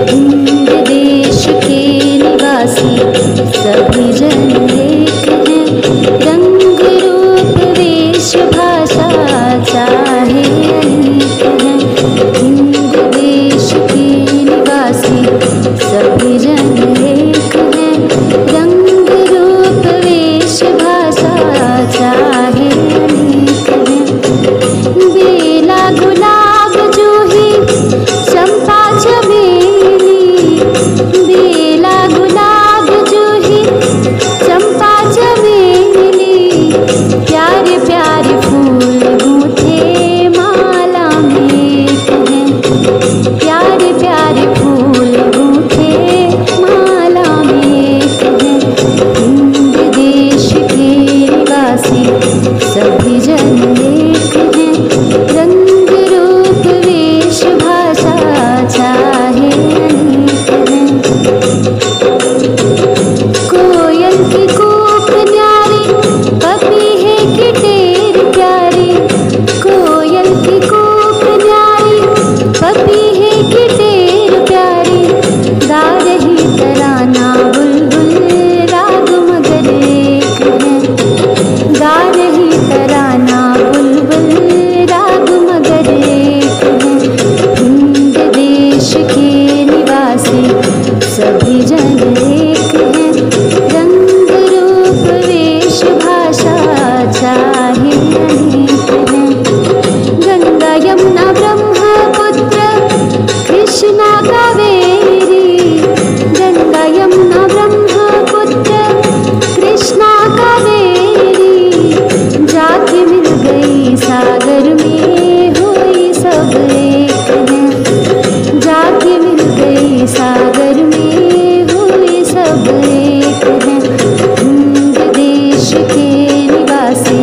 हिंद देश के निवासी सभी जन एक हैं। रंग रूप वेश भाषा चाहे अनेक हैं। हिंद देश के निवासी सभी जन एक हैं। रंग रूप वेश भाषा चाहे अनेक हैं। बेला गुलाब जूही चंपा चमेली, बेला गुलाब जूही चंपा चमेली, प्यारे प्यारे फूल गूंथे माला में एक हैं। प्यारे प्यारे फूल गूंथे माला में एक हैं। हिंद देश के निवासी सभी जन एक हैं। रंग रूप वेश भाषा चाहे अनेक हैं। कोयल की कूक न्यारी, पपीहे की टेर प्यारी, कोयल की कूक न्यारी, पपीहे की टेर प्यारी, गा रही तराना बुलबुल राग मगर एक हैं। गा रही तराना बुलबुल राग मगर एक हैं। हिंद देश के निवासी सभी जन एक हैं। रंग रूप वेश भाषा चाहे अनेक हैं। गंगा यमुना ब्रह्मपुत्र कृष्णा कावेरी, गंगा यमुना ब्रह्मपुत्र कृष्णा कावेरी, जाके मिल गई सागर में हुई सब एक हैं। जाके मिल गई सागर में हुई सब एक हैं। हिंद देश के निवासी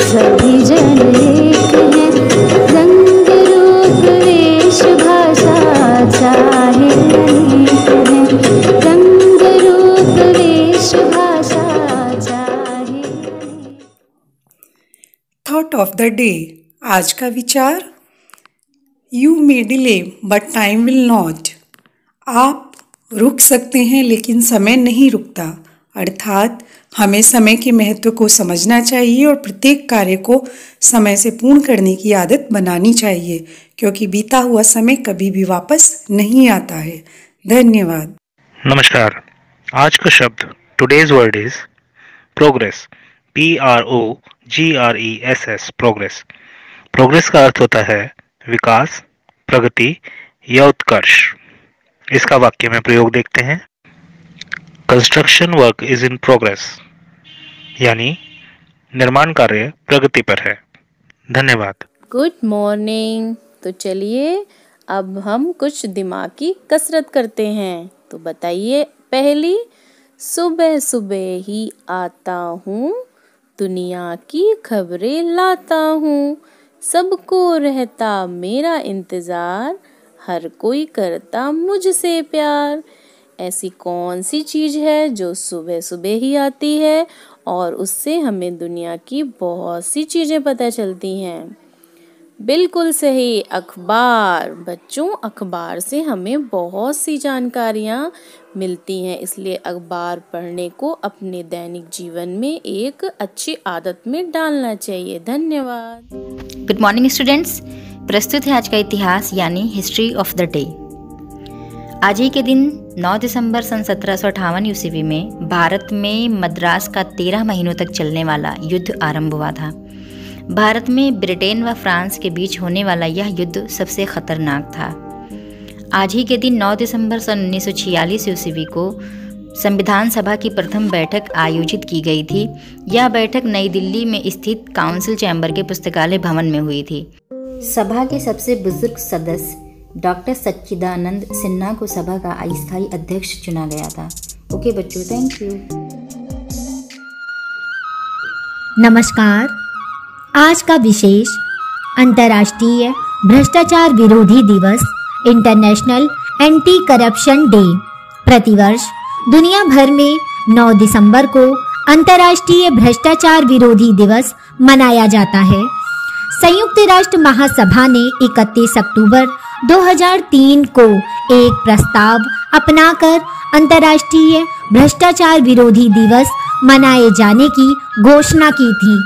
सभी जन एक हैं। रंग रूप वेश भाषा चाहे अनेक हैं। रंग रूप वेश भाषा चाहे अनेक। Thought of the day. आज का विचार, you may delay but time will not. आप रुक सकते हैं लेकिन समय नहीं रुकता। अर्थात हमें समय के महत्व को समझना चाहिए और प्रत्येक कार्य को समय से पूर्ण करने की आदत बनानी चाहिए, क्योंकि बीता हुआ समय कभी भी वापस नहीं आता है। धन्यवाद। नमस्कार। आज का शब्द today's word is progress. PROGRESS progress. Progress का अर्थ होता है विकास, प्रगति या उत्कर्ष। इसका वाक्य में प्रयोग देखते हैं। Construction work is in progress, यानी निर्माण कार्य प्रगति पर है। धन्यवाद। Good morning. तो चलिए अब हम कुछ दिमागी कसरत करते हैं। तो बताइए, पहली, सुबह सुबह ही आता हूँ, दुनिया की खबरें लाता हूँ, सबको रहता मेरा इंतज़ार, हर कोई करता मुझसे प्यार। ऐसी कौन सी चीज़ है जो सुबह सुबह ही आती है और उससे हमें दुनिया की बहुत सी चीज़ें पता चलती हैं? बिल्कुल सही, अखबार। बच्चों, अखबार से हमें बहुत सी जानकारियाँ मिलती हैं, इसलिए अखबार पढ़ने को अपने दैनिक जीवन में एक अच्छी आदत में डालना चाहिए। धन्यवाद। Good morning students. प्रस्तुत है आज का इतिहास यानी हिस्ट्री ऑफ द डे। आज ही के दिन 9 दिसंबर सन 1758 ईस्वी में भारत में मद्रास का 13 महीनों तक चलने वाला युद्ध आरंभ हुआ था। भारत में ब्रिटेन व फ्रांस के बीच होने वाला यह युद्ध सबसे खतरनाक था। आज ही के दिन 9 दिसंबर सन 1946 ईस्वी को संविधान सभा की प्रथम बैठक आयोजित की गई थी। यह बैठक नई दिल्ली में स्थित काउंसिल चैम्बर के पुस्तकालय भवन में हुई थी। सभा के सबसे बुजुर्ग सदस्य डॉक्टर सच्चिदानंद सिन्हा को सभा का अस्थायी अध्यक्ष चुना गया था। ओके बच्चों, थैंक यू। नमस्कार। आज का विशेष अंतर्राष्ट्रीय भ्रष्टाचार विरोधी दिवस, इंटरनेशनल एंटी करप्शन डे। प्रतिवर्ष दुनिया भर में 9 दिसंबर को अंतर्राष्ट्रीय भ्रष्टाचार विरोधी दिवस मनाया जाता है। संयुक्त राष्ट्र महासभा ने 31 अक्टूबर 2003 को एक प्रस्ताव अपनाकर अंतर्राष्ट्रीय भ्रष्टाचार विरोधी दिवस मनाए जाने की घोषणा की थी।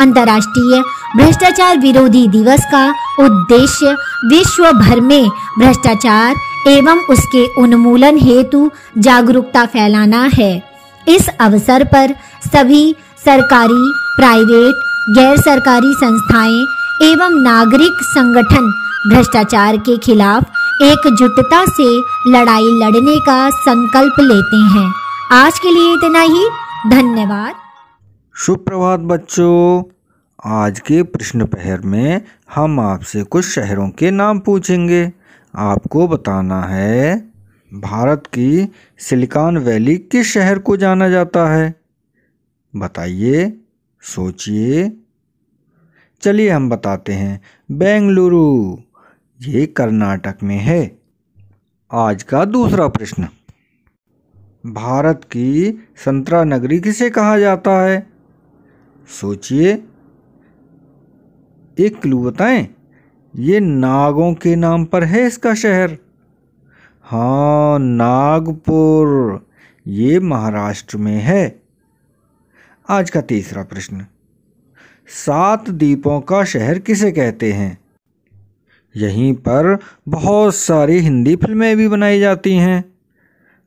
अंतर्राष्ट्रीय भ्रष्टाचार विरोधी दिवस का उद्देश्य विश्व भर में भ्रष्टाचार एवं उसके उन्मूलन हेतु जागरूकता फैलाना है। इस अवसर पर सभी सरकारी, प्राइवेट, गैर सरकारी संस्थाएं एवं नागरिक संगठन भ्रष्टाचार के खिलाफ एकजुटता से लड़ाई लड़ने का संकल्प लेते हैं। आज के लिए इतना ही। धन्यवाद। सुप्रभात बच्चों, आज के प्रश्न पहर में हम आपसे कुछ शहरों के नाम पूछेंगे। आपको बताना है भारत की सिलिकॉन वैली किस शहर को जाना जाता है। बताइए, सोचिए। चलिए हम बताते हैं, बेंगलुरु, ये कर्नाटक में है। आज का दूसरा प्रश्न, भारत की संतरा नगरी किसे कहा जाता है। सोचिए, एक क्लू बताएं, ये नागों के नाम पर है इसका शहर। हाँ, नागपुर, ये महाराष्ट्र में है। आज का तीसरा प्रश्न, 7 द्वीपों का शहर किसे कहते हैं। यहीं पर बहुत सारी हिंदी फिल्में भी बनाई जाती हैं।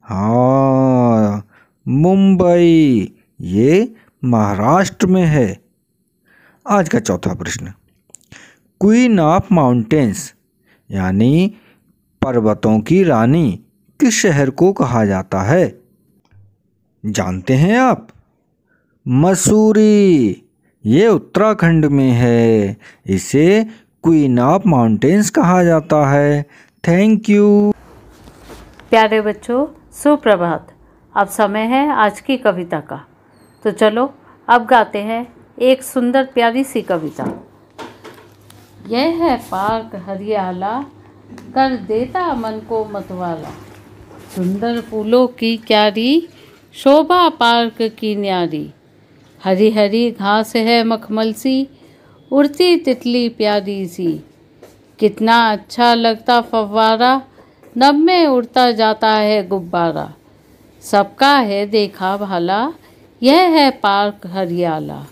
हाँ, मुंबई, ये महाराष्ट्र में है। आज का चौथा प्रश्न, क्वीन ऑफ माउंटेन्स यानी पर्वतों की रानी किस शहर को कहा जाता है। जानते हैं आप। मसूरी, ये उत्तराखंड में है। इसे क्वीन ऑफ माउंटेन्स कहा जाता है। Thank you. प्यारे बच्चों, सुप्रभात। अब समय है आज की कविता का। तो चलो अब गाते हैं एक सुंदर प्यारी सी कविता। यह है पार्क हरियाला, कर देता मन को मतवाला। सुंदर फूलों की क्यारी, शोभा पार्क की न्यारी। हरी हरी घास है मखमल सी, उड़ती तितली प्यारी सी। कितना अच्छा लगता फव्वारा, नभ में उड़ता जाता है गुब्बारा। सबका है देखा भाला, यह है पार्क हरियाला।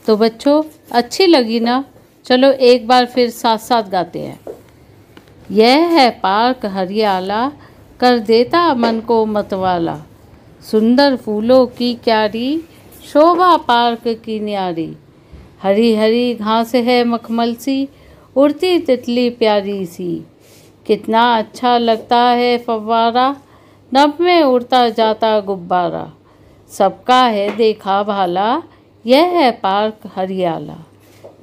तो बच्चों, अच्छी लगी ना? चलो एक बार फिर साथ साथ गाते हैं। यह है पार्क हरियाला, कर देता मन को मतवाला। सुंदर फूलों की क्यारी, शोभा पार्क की न्यारी। हरी हरी घास है मखमल सी, उड़ती तितली प्यारी सी। कितना अच्छा लगता है फव्वारा, नभ में उड़ता जाता गुब्बारा। सबका है देखा भाला, यह है पार्क हरियाला।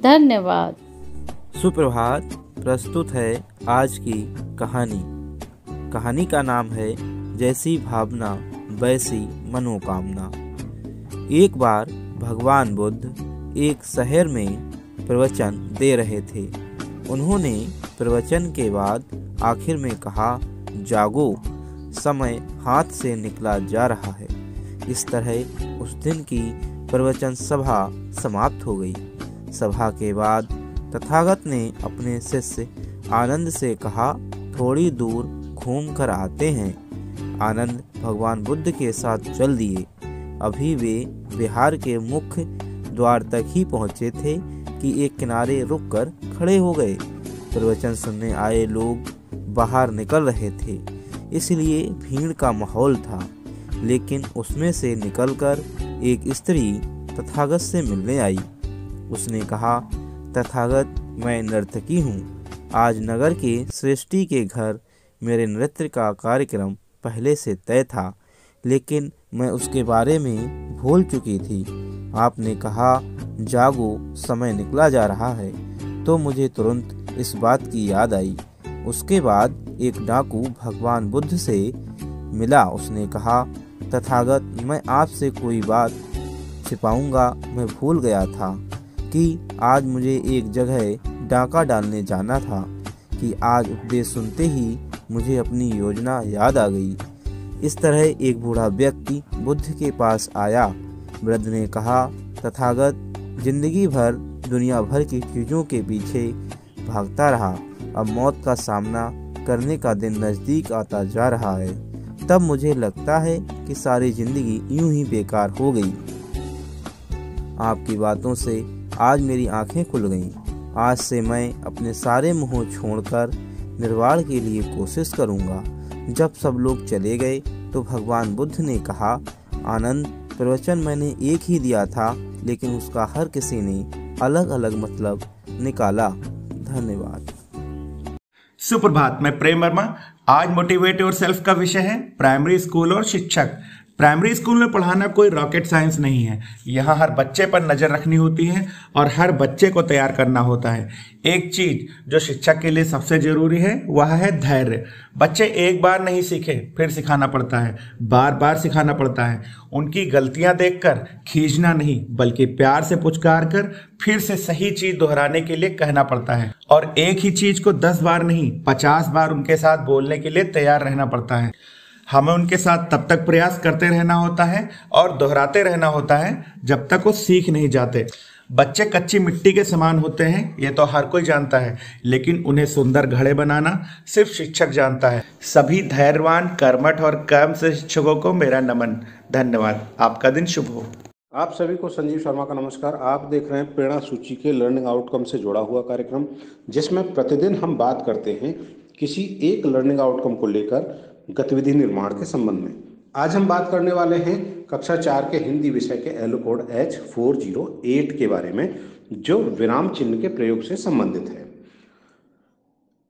धन्यवाद। सुप्रभात। प्रस्तुत है आज की कहानी। कहानी का नाम है जैसी भावना वैसी मनोकामना। एक बार भगवान बुद्ध एक शहर में प्रवचन दे रहे थे। उन्होंने प्रवचन के बाद आखिर में कहा, जागो, समय हाथ से निकला जा रहा है। इस तरह उस दिन की प्रवचन सभा समाप्त हो गई। सभा के बाद तथागत ने अपने शिष्य आनंद से कहा, थोड़ी दूर घूम कर आते हैं। आनंद भगवान बुद्ध के साथ चल दिए। अभी वे बिहार के मुख्य द्वार तक ही पहुँचे थे कि एक किनारे रुककर खड़े हो गए। प्रवचन सुनने आए लोग बाहर निकल रहे थे, इसलिए भीड़ का माहौल था। लेकिन उसमें से निकलकर एक स्त्री तथागत से मिलने आई। उसने कहा, तथागत, मैं नर्तकी हूँ। आज नगर के श्रेष्ठी के घर मेरे नृत्य का कार्यक्रम पहले से तय था, लेकिन मैं उसके बारे में भूल चुकी थी। आपने कहा, जागो, समय निकला जा रहा है, तो मुझे तुरंत इस बात की याद आई। उसके बाद एक डाकू भगवान बुद्ध से मिला। उसने कहा, तथागत, मैं आपसे कोई बात छिपाऊंगा। मैं भूल गया था कि आज मुझे एक जगह डाका डालने जाना था कि आज उपदेश सुनते ही मुझे अपनी योजना याद आ गई। इस तरह एक बूढ़ा व्यक्ति बुद्ध के पास आया। वृद्ध ने कहा, तथागत, जिंदगी भर दुनिया भर की चीज़ों के पीछे भागता रहा, अब मौत का सामना करने का दिन नज़दीक आता जा रहा है, तब मुझे लगता है कि सारी ज़िंदगी यूं ही बेकार हो गई। आपकी बातों से आज मेरी आंखें खुल गईं। आज से मैं अपने सारे मोह छोड़कर निर्वाण के लिए कोशिश करूंगा। जब सब लोग चले गए तो भगवान बुद्ध ने कहा, आनंद, प्रवचन मैंने एक ही दिया था, लेकिन उसका हर किसी ने अलग अलग मतलब निकाला। धन्यवाद। सुप्रभात, मैं प्रेम वर्मा। आज मोटिवेट योरसेल्फ का विषय है प्राइमरी स्कूल और शिक्षक। प्राइमरी स्कूल में पढ़ाना कोई रॉकेट साइंस नहीं है। यहाँ हर बच्चे पर नज़र रखनी होती है और हर बच्चे को तैयार करना होता है। एक चीज जो शिक्षक के लिए सबसे जरूरी है वह है धैर्य। बच्चे एक बार नहीं सीखे, फिर सिखाना पड़ता है, बार बार सिखाना पड़ता है। उनकी गलतियां देखकर खींचना नहीं, बल्कि प्यार से पुचकार कर फिर से सही चीज दोहराने के लिए कहना पड़ता है। और एक ही चीज को 10 बार नहीं 50 बार उनके साथ बोलने के लिए तैयार रहना पड़ता है। हमें उनके साथ तब तक प्रयास करते रहना होता है और दोहराते रहना होता है जब तक वो सीख नहीं जाते। बच्चे कच्ची मिट्टी के समान होते हैं, ये तो हर कोई जानता है, लेकिन उन्हें सुंदर घड़े बनाना सिर्फ शिक्षक जानता है। सभी धैर्यवान, कर्मठ और कर्म से शिक्षकों को मेरा नमन। धन्यवाद। आपका दिन शुभ हो। आप सभी को संजीव शर्मा का नमस्कार। आप देख रहे हैं प्रेरणा सूची के लर्निंग आउटकम से जुड़ा हुआ कार्यक्रम, जिसमें प्रतिदिन हम बात करते हैं किसी एक लर्निंग आउटकम को लेकर गतिविधि निर्माण के संबंध में। आज हम बात करने वाले हैं कक्षा 4 के हिंदी विषय के एलो कोड H408 के बारे में, जो विराम चिन्ह के प्रयोग से संबंधित है।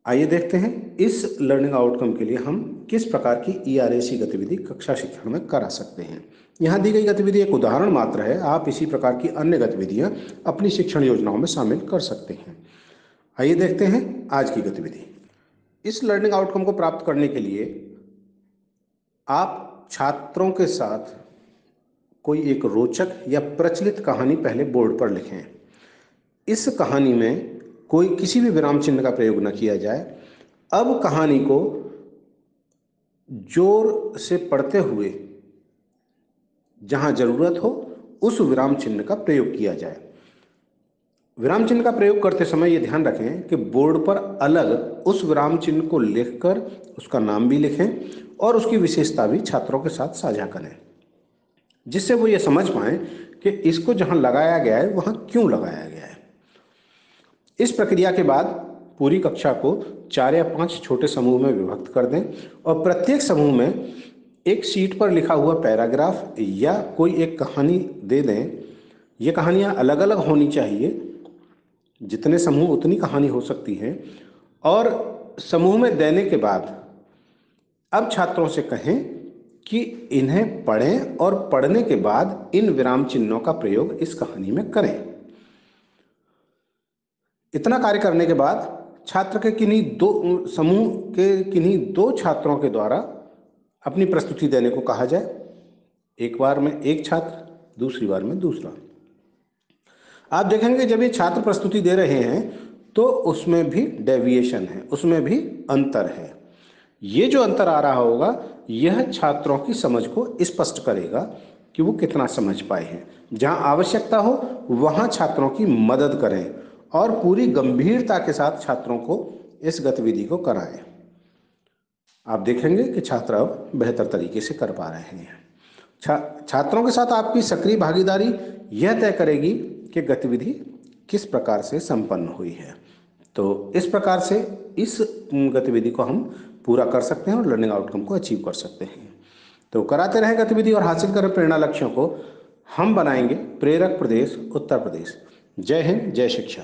आइए देखते हैं इस लर्निंग आउटकम के लिए हम किस प्रकार की ERAC गतिविधि कक्षा शिक्षण में करा सकते हैं। यहाँ दी गई गतिविधि एक उदाहरण मात्र है। आप इसी प्रकार की अन्य गतिविधियाँ अपनी शिक्षण योजनाओं में शामिल कर सकते हैं। आइए देखते हैं आज की गतिविधि। इस लर्निंग आउटकम को प्राप्त करने के लिए आप छात्रों के साथ कोई एक रोचक या प्रचलित कहानी पहले बोर्ड पर लिखें। इस कहानी में कोई किसी भी विराम चिन्ह का प्रयोग न किया जाए। अब कहानी को जोर से पढ़ते हुए जहां जरूरत हो उस विराम चिन्ह का प्रयोग किया जाए। विराम चिन्ह का प्रयोग करते समय यह ध्यान रखें कि बोर्ड पर अलग उस विराम चिन्ह को लिखकर उसका नाम भी लिखें और उसकी विशेषता भी छात्रों के साथ साझा करें, जिससे वो ये समझ पाएं कि इसको जहां लगाया गया है वहां क्यों लगाया गया है। इस प्रक्रिया के बाद पूरी कक्षा को 4 या 5 छोटे समूह में विभक्त कर दें और प्रत्येक समूह में एक शीट पर लिखा हुआ पैराग्राफ या कोई एक कहानी दे दें। ये कहानियाँ अलग अलग होनी चाहिए, जितने समूह उतनी कहानी हो सकती है। और समूह में देने के बाद अब छात्रों से कहें कि इन्हें पढ़ें और पढ़ने के बाद इन विराम चिन्हों का प्रयोग इस कहानी में करें। इतना कार्य करने के बाद छात्र के समूह के किन्हीं 2 छात्रों के द्वारा अपनी प्रस्तुति देने को कहा जाए। एक बार में एक छात्र, दूसरी बार में दूसरा। आप देखेंगे जब ये छात्र प्रस्तुति दे रहे हैं तो उसमें भी डेविएशन है, उसमें भी अंतर है। ये जो अंतर आ रहा होगा यह छात्रों की समझ को स्पष्ट करेगा कि वो कितना समझ पाए हैं। जहां आवश्यकता हो वहां छात्रों की मदद करें और पूरी गंभीरता के साथ छात्रों को इस गतिविधि को कराएं। आप देखेंगे कि छात्र अब बेहतर तरीके से कर पा रहे हैं। छात्रों के साथ आपकी सक्रिय भागीदारी यह तय करेगी कि गतिविधि किस प्रकार से संपन्न हुई है। तो इस प्रकार से इस गतिविधि को हम पूरा कर सकते हैं और लर्निंग आउटकम को अचीव कर सकते हैं। तो कराते रहें गतिविधि और हासिल करें प्रेरणा लक्ष्यों को। हम बनाएंगे प्रेरक प्रदेश उत्तर प्रदेश। जय हिंद, जय शिक्षा।